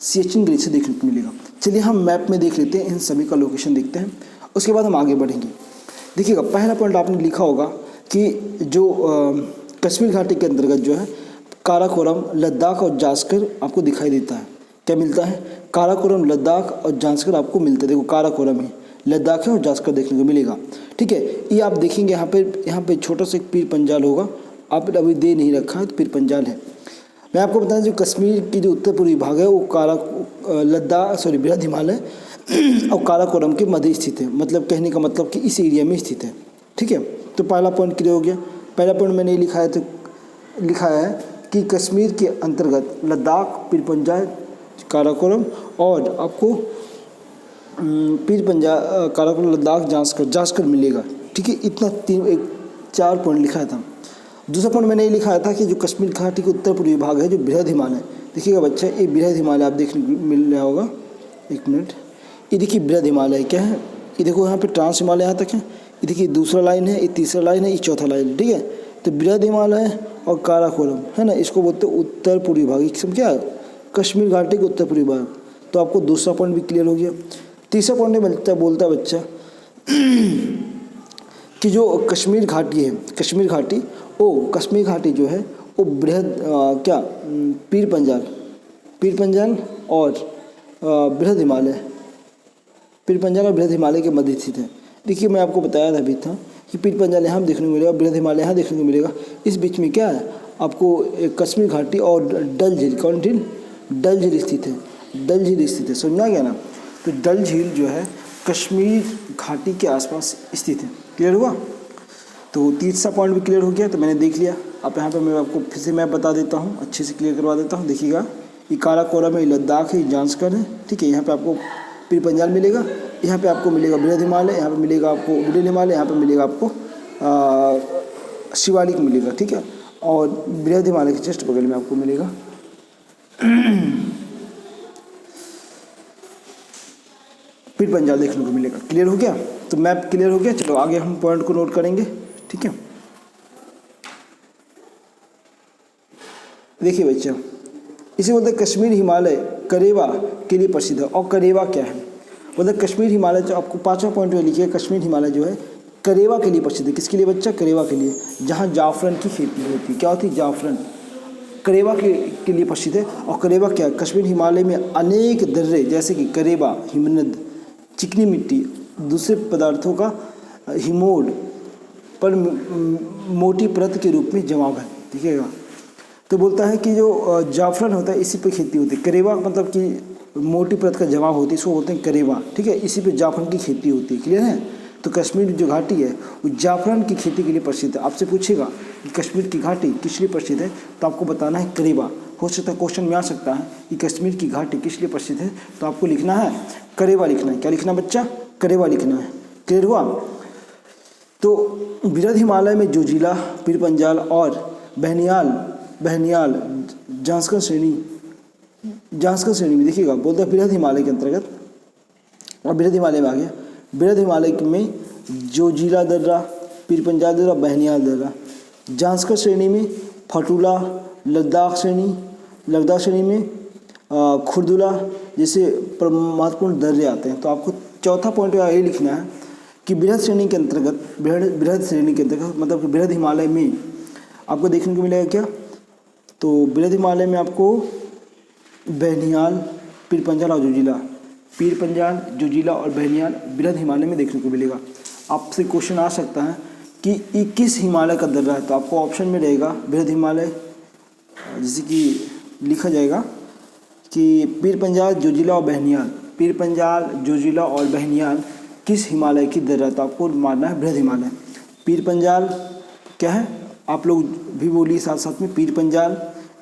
सियाचिन ग्लेशियर देखने को मिलेगा। चलिए हम मैप में देख लेते हैं, इन सभी का लोकेशन देखते हैं, उसके बाद हम आगे बढ़ेंगे। देखिएगा, पहला पॉइंट आपने लिखा होगा कि जो कश्मीर घाटी के अंतर्गत जो है काराकोरम, लद्दाख और जास्कर आपको दिखाई देता है। क्या मिलता है, काराकोरम, लद्दाख और जास्कर आपको मिलता है। देखो काराकोरम है, लद्दाख है और जास्कर देखने को मिलेगा। ठीक है, ये आप देखेंगे यहाँ पे छोटा सा एक पीर पंजाल होगा, आप अभी दे नहीं रखा है तो पीर पंजाल है। मैं आपको बता दें जो कश्मीर की जो उत्तर पूर्वी भाग है वो बृहद हिमालय और काराकोरम के मध्य स्थित है। मतलब कहने का मतलब कि इस एरिया में स्थित है। ठीक है, तो पहला पॉइंट क्लियर हो गया। पहला पॉइंट मैंने लिखा है कि कश्मीर के अंतर्गत लद्दाख, पीर पंजाल, काराकोरम और आपको पीर पंजाल, काराकोरम, लद्दाख, जास्कर मिलेगा। ठीक है, इतना 4 पॉइंट लिखा था। दूसरा पॉइंट मैंने ये लिखा था कि जो कश्मीर घाटी के उत्तर पूर्वी भाग है जो बृहद हिमालय, देखिएगा बच्चा, ये बृहद हिमालय आप देखने को मिल रहा होगा। एक मिनट, ये देखिए बृहद हिमालय क्या है, ये देखो यहाँ पे ट्रांस हिमालय यहाँ तक है, ये देखिए दूसरा लाइन है, ये तीसरा लाइन है, ये चौथा लाइन है। ठीक है, तो बृहद हिमालय और काराकोरम है ना, इसको बोलते हैं उत्तर पूर्वी भाग, क्या है, कश्मीर घाटी के उत्तर पूर्वी भाग। तो आपको दूसरा पॉइंट भी क्लियर हो गया। तीसरा पॉइंट में बोलता है बच्चा कि जो कश्मीर घाटी है, कश्मीर घाटी जो है वो बृहद पीर पंजाल और बृहद हिमालय के मध्य स्थित है। देखिए मैं आपको बताया था अभी था कि पीर पंजाल यहाँ देखने को मिलेगा, बृहद हिमालय यहाँ देखने को मिलेगा। इस बीच में क्या है, आपको कश्मीर घाटी और डल झील, कौन झील, डल झील स्थित है। समझा गया ना। तो डल झील जो है कश्मीर घाटी के आसपास स्थित है। क्लियर हुआ। तो तीसरा पॉइंट भी क्लियर हो गया। तो मैंने देख लिया। अब यहाँ पे मैं आपको फिर से मैप बता देता हूँ, अच्छे से क्लियर करवा देता हूँ। देखिएगा, ये काराकोरम है, ये लद्दाख है, ये जास्कर है। ठीक है, यहाँ पे आपको पीर पंजाल मिलेगा, यहाँ पे आपको मिलेगा बृहद हिमालय, यहाँ पे मिलेगा आपको बृहद हिमालय, यहाँ पे मिलेगा आपको शिवालिक मिलेगा। ठीक है, और बृहद हिमालय के जस्ट बगल में आपको मिलेगा पीर पंजाल देखने को मिलेगा। क्लियर हो गया। तो मैप क्लियर हो गया। चलो आगे हम पॉइंट को नोट करेंगे। ठीक है, देखिए बच्चा, इसे बोलते हैं कश्मीर हिमालय करेवा के लिए प्रसिद्ध है। और करेवा क्या है, मतलब कश्मीर हिमालय जो आपको 5वां पॉइंट में लिखिए, कश्मीर हिमालय जो है करेवा के लिए प्रसिद्ध है। किसके लिए बच्चा, करेवा के लिए, जहाँ जाफरन की खेती होती है। क्या होती है, जाफरन, करेवा के लिए प्रसिद्ध है। और करेवा क्या है, कश्मीर हिमालय में अनेक दर्रे जैसे कि करेवा, हिमनद, चिकनी मिट्टी, दूसरे पदार्थों का हिमोड पर मोटी परत के रूप में जमाव है। देखिएगा, तो बोलता है कि जो जाफरन होता है इसी पे खेती होती है। करेवा मतलब कि मोटी परत का जमाव होती है, इसको बोलते हैं करेवा। ठीक है, इसी पे जाफरन की खेती होती है। क्लियर है। तो कश्मीर जो घाटी है वो जाफरन की खेती के लिए प्रसिद्ध है। आपसे पूछेगा कि कश्मीर की घाटी किस लिए प्रसिद्ध है, तो आपको बताना है करेवा। हो सकता है क्वेश्चन में आ सकता है कि कश्मीर की घाटी किस लिए प्रसिद्ध है, तो आपको लिखना है करेवा लिखना है। क्या लिखना बच्चा, करेवा लिखना है। क्लियर हुआ। तो बृहद हिमालय में जोजिला, पीर पंजाल और बहनियाल बहनियाल, जांस्कर श्रेणी में देखिएगा बोलते हैं बृहद हिमालय के अंतर्गत, और बृहद हिमालय में आ गया। बृहद हिमालय में जोजिला दर्रा, पीर पंजाल दर्रा, बहनियाल दर्रा। जांस्कर श्रेणी में फटूला, लद्दाख श्रेणी में खुरदुला जैसे महत्वपूर्ण दर्रे आते हैं। तो आपको चौथा पॉइंट ये लिखना है कि बृहद श्रेणी के अंतर्गत मतलब कि बृहद हिमालय में आपको देखने को मिलेगा क्या, तो बृहद हिमालय में आपको बहनियाल, पीर पंजाल और बहनियाल बृहद हिमालय में देखने को मिलेगा। आपसे क्वेश्चन आ सकता है कि ये किस हिमालय का दर्रा है, तो आपको ऑप्शन में रहेगा बृहद हिमालय, जैसे कि लिखा जाएगा कि पीर पंजाल, जोजिला और बहनियाल किस हिमालय की दर्रा है, तो आपको मानना है बृहद हिमालय। पीर पंजाल क्या है, आप लोग भी बोलिए साथ साथ में, पीर पंजाल,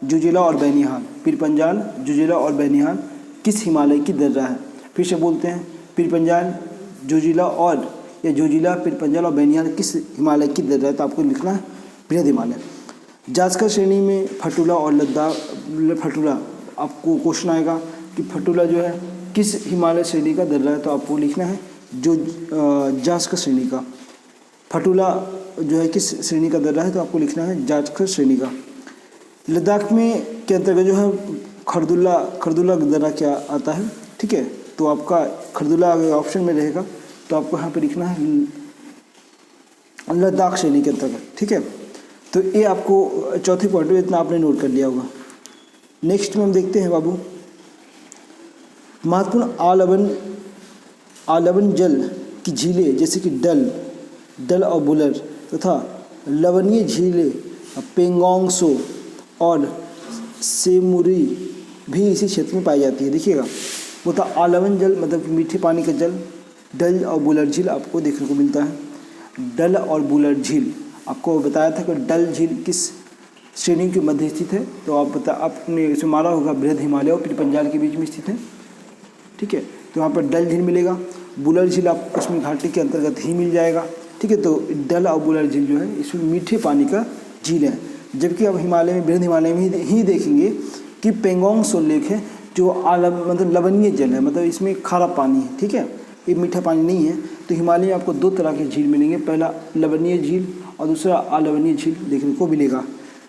जोजिला और बहनिहाल। पीर पंजाल, जोजिला और बहनिहाल किस हिमालय की दर्रा है। फिर से बोलते हैं, पीर पंजाल, जोजिला, पीर पंजाल और बहनिहाल किस हिमालय की दर्रा है, तो आपको लिखना है बृहद हिमालय। जांस्कर श्रेणी में फटूला और लद्दाख, फटूला आपको क्वेश्चन आएगा कि फटूला जो है किस हिमालय श्रेणी का दर्रा है, तो आपको लिखना है जो जांस्कर श्रेणी का। फटूला जो है किस श्रेणी का दर्रा है, तो आपको लिखना है जांस्कर श्रेणी का। लद्दाख में के अंतर्गत जो है खरदुला दर्रा क्या आता है, ठीक है, तो आपका खरदुला अगर ऑप्शन में रहेगा तो आपको यहाँ पे लिखना है लद्दाख श्रेणी के अंतर्गत, ठीक है। तो ये आपको चौथी पॉइंट में इतना आपने नोट कर लिया होगा। नेक्स्ट में हम देखते हैं बाबू, महत्वपूर्ण आलवन जल की झीलें जैसे कि डल और बुलर तथा लवणीय झीलें पेंगोंग सो और सेमुरी भी इसी क्षेत्र में पाई जाती है। देखिएगा वो था आलवन जल मतलब मीठे पानी का जल, डल और बुलर झील आपको देखने को मिलता है। डल और बुलर झील आपको बताया था कि डल झील किस श्रेणी के मध्य स्थित है, तो आपने इसे मारा होगा बृहद हिमालय और पीर पंजाल के बीच में स्थित है, ठीक है। तो यहाँ पर डल झील मिलेगा, बुलर झील आपको कश्मीर घाटी के अंतर्गत ही मिल जाएगा, ठीक है। तो डल और बुलर झील जो है इसमें मीठे पानी का झील है, जबकि अब हिमालय में बृहद हिमालय में ही देखेंगे कि पेंगोंग सो लेक है जो मतलब लवणीय जल है, मतलब इसमें खारा पानी है, ठीक है, ये मीठा पानी नहीं है। तो हिमालय में आपको दो तरह के झील मिलेंगे, पहला लवणीय झील और दूसरा अलवणीय झील देखने को मिलेगा,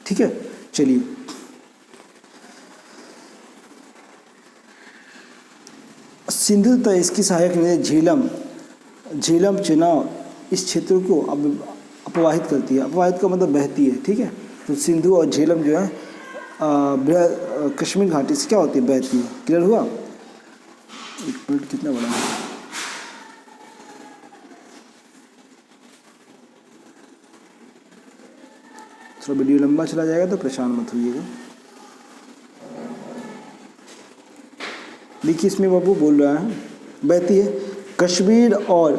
ठीक है। चलिए सिंधु तथा इसकी सहायक नदी झेलम चेनाब इस क्षेत्र को अपवाहित करती है। अपवाहित का मतलब बहती है, ठीक है। तो सिंधु और झेलम जो है कश्मीर घाटी से क्या होती है, बहती है। क्लियर हुआ। एक मिनट कितना बड़ा है, थोड़ा वीडियो लंबा चला जाएगा तो परेशान मत होइएगा। देखिए इसमें बाबू बोल रहा है बहती है। कश्मीर और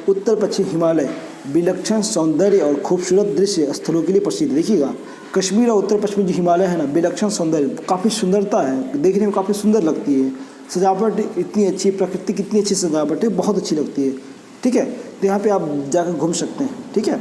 उत्तर पश्चिम हिमालय विलक्षण सौंदर्य और खूबसूरत दृश्य स्थलों के लिए प्रसिद्ध। देखिएगा कश्मीर और उत्तर पश्चिमी जो हिमालय है ना, विलक्षण सौंदर्य, काफ़ी सुंदरता है, देखने में काफ़ी सुंदर लगती है, सजावट इतनी अच्छी, प्रकृति कितनी अच्छी सजावट है, बहुत अच्छी लगती है, ठीक है। तो यहाँ पे आप जाकर घूम सकते हैं, ठीक है।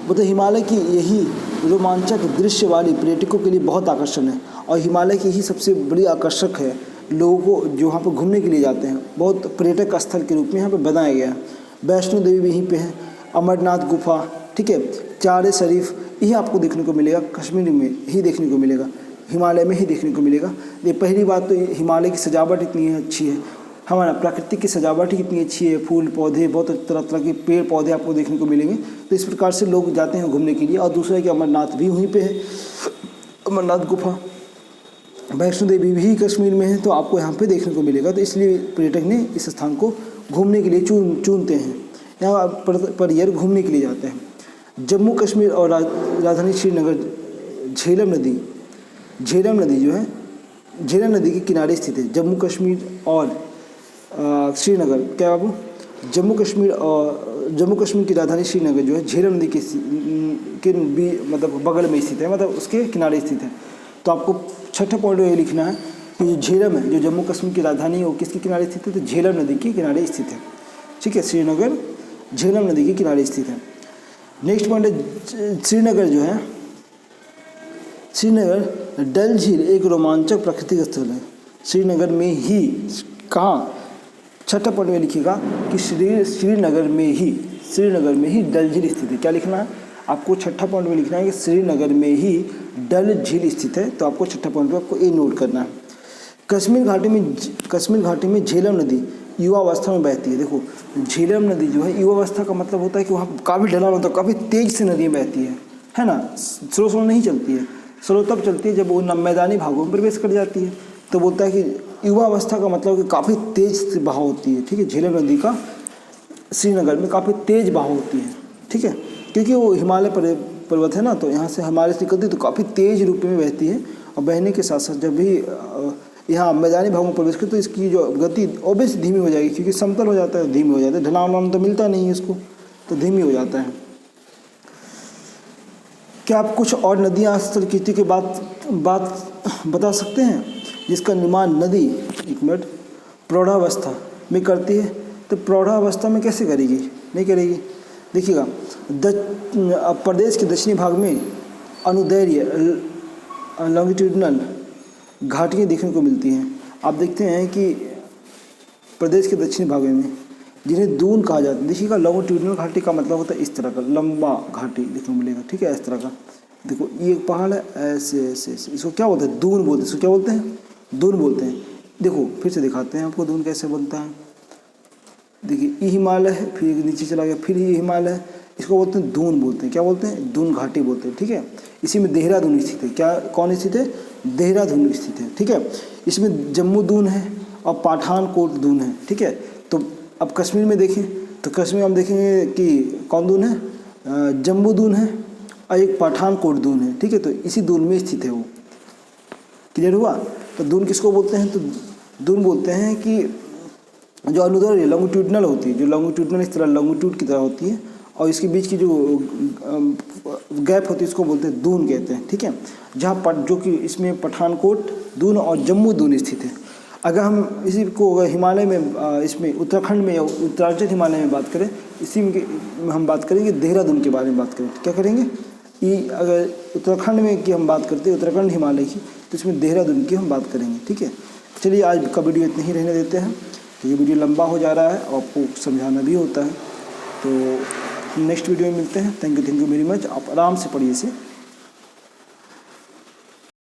मतलब हिमालय की यही रोमांचक दृश्य वाली पर्यटकों के लिए बहुत आकर्षण है, और हिमालय की ही सबसे बड़ी आकर्षक है लोगों को जो वहाँ पर घूमने के लिए जाते हैं, बहुत पर्यटक स्थल के रूप में यहाँ पर बनाया गया है। वैष्णो देवी भी यहीं पे है, अमरनाथ गुफा, ठीक है, चार शरीफ, यही आपको देखने को मिलेगा, कश्मीर में ही देखने को मिलेगा, हिमालय में ही देखने को मिलेगा। ये पहली बात तो हिमालय की सजावट इतनी अच्छी है, हमारा प्राकृतिक की सजावट ही कितनी अच्छी है, फूल पौधे, बहुत तरह तरह के पेड़ पौधे आपको देखने को मिलेंगे। तो इस प्रकार से लोग जाते हैं घूमने के लिए। और दूसरा है कि अमरनाथ भी वहीं पे है, अमरनाथ गुफा, वैष्णो देवी भी कश्मीर में है, तो आपको यहाँ पे देखने को मिलेगा। तो इसलिए पर्यटक ने इस स्थान को घूमने के लिए चुनते हैं, यहाँ पर ईयर घूमने के लिए जाते हैं। जम्मू कश्मीर और राजधानी श्रीनगर झेलम नदी जो है झेलम नदी के किनारे स्थित है। जम्मू कश्मीर और श्रीनगर क्या बाबू, जम्मू कश्मीर की राजधानी श्रीनगर जो है झेलम नदी के भी मतलब बगल में स्थित है, मतलब उसके किनारे स्थित है। तो आपको छठा पॉइंट ये लिखना है कि जो झेलम है, जो जम्मू कश्मीर की राजधानी है, वो किसके किनारे स्थित है, तो झेलम नदी के किनारे स्थित है, ठीक है। श्रीनगर झेलम नदी के किनारे स्थित है। नेक्स्ट पॉइंट है श्रीनगर जो है श्रीनगर डल झील एक रोमांचक प्राकृतिक स्थल है। श्रीनगर में ही, कहाँ, छठा पॉइंट में लिखिएगा कि श्रीनगर में ही डल झील स्थित है। क्या लिखना है आपको? छठा पॉइंट में लिखना है कि श्रीनगर में ही डल झील स्थित है। तो आपको छठा पॉइंट में आपको ये नोट करना है। कश्मीर घाटी में झेलम नदी युवावस्था में बहती है। देखो, झेलम नदी जो है युवावस्था का मतलब होता है कि वहाँ काफ़ी ढलान होता है, काफ़ी तेज से नदियाँ बहती है ना। स्लो नहीं चलती है, स्लो तब चलती है जब वो मैदानी भागों में प्रवेश कर जाती है। तो बोलता है कि युवावस्था का मतलब कि काफ़ी तेज से बहाव होती है। ठीक है, झेलम नदी का श्रीनगर में काफ़ी तेज बहाव होती है। ठीक है, क्योंकि वो हिमालय पर्वत है ना, तो यहाँ से हिमालय से निकलती है तो काफ़ी तेज रूप में बहती है। और बहने के साथ साथ जब भी यहाँ मैदानी भागों में प्रवेश करे तो इसकी जो गति ऑब्वियस धीमी हो जाएगी, क्योंकि समतल हो जाता है, धीमी हो जाता है, ढलान तो मिलता नहीं है इसको, तो धीमी हो जाता है। क्या आप कुछ और नदियाँ स्थल कृति के बात बता सकते हैं जिसका निर्माण नदी प्रौढ़ावस्था में करती है? तो प्रौढ़ावस्था में कैसे करेगी? नहीं करेगी। देखिएगा, प्रदेश के दक्षिणी भाग में अनुदैर्घ्य लॉन्गिट्यूडिनल घाटियाँ देखने को मिलती हैं। आप देखते हैं कि प्रदेश के दक्षिणी भाग में जिन्हें दून कहा जाता है। देखिएगा, लॉन्गिट्यूडिनल घाटी का मतलब होता है इस तरह का लंबा घाटी देखने को मिलेगा। ठीक है, इस तरह का। देखो, ये एक पहाड़ है, ऐसे ऐसे, इसको क्या बोलते हैं? दून बोलते हैं। इसको क्या बोलते हैं? दून बोलते हैं। देखो, फिर से दिखाते हैं आपको दून कैसे बनता है। देखिए, ये हिमालय है, फिर नीचे चला गया, फिर ये हिमालय है, इसको बोलते हैं दून बोलते हैं। क्या बोलते हैं? दून घाटी बोलते हैं। ठीक है, इसी में देहरादून स्थित है। क्या, कौन स्थित है? देहरादून स्थित है। ठीक है, इसमें जम्मू दून है और पठानकोट दून है। ठीक है, तो अब कश्मीर में देखें तो कश्मीर हम देखेंगे कि कौन दून है? जम्मू दून है और एक पठानकोट दून है। ठीक है, तो इसी दून में स्थित है वो। क्लियर हुआ? तो दून किसको बोलते हैं? तो दून बोलते हैं कि जो अनुदैर्घ्य लॉन्गिट्यूडिनल होती है, जो लॉन्गिट्यूडिनल इस तरह लॉन्गिट्यूड की तरह होती है और इसके बीच की जो गैप होती है इसको बोलते हैं दून कहते हैं। ठीक है, जहाँ जो कि इसमें पठानकोट दून और जम्मू दून स्थित है। अगर हम इसी को हिमालय में इसमें उत्तराखंड में या उत्तरांचल हिमालय में बात करें, इसी में हम बात करेंगे देहरादून के बारे में बात करें। क्या करेंगे? ये अगर उत्तराखंड में की हम बात करते हैं, उत्तराखंड हिमालय की, तो इसमें देहरादून की हम बात करेंगे। ठीक है, चलिए आज का वीडियो इतना ही रहने देते हैं। तो ये वीडियो लंबा हो जा रहा है और आपको समझाना भी होता है। तो नेक्स्ट वीडियो में मिलते हैं। Thank you very much. आप आराम से पढ़िए इसे।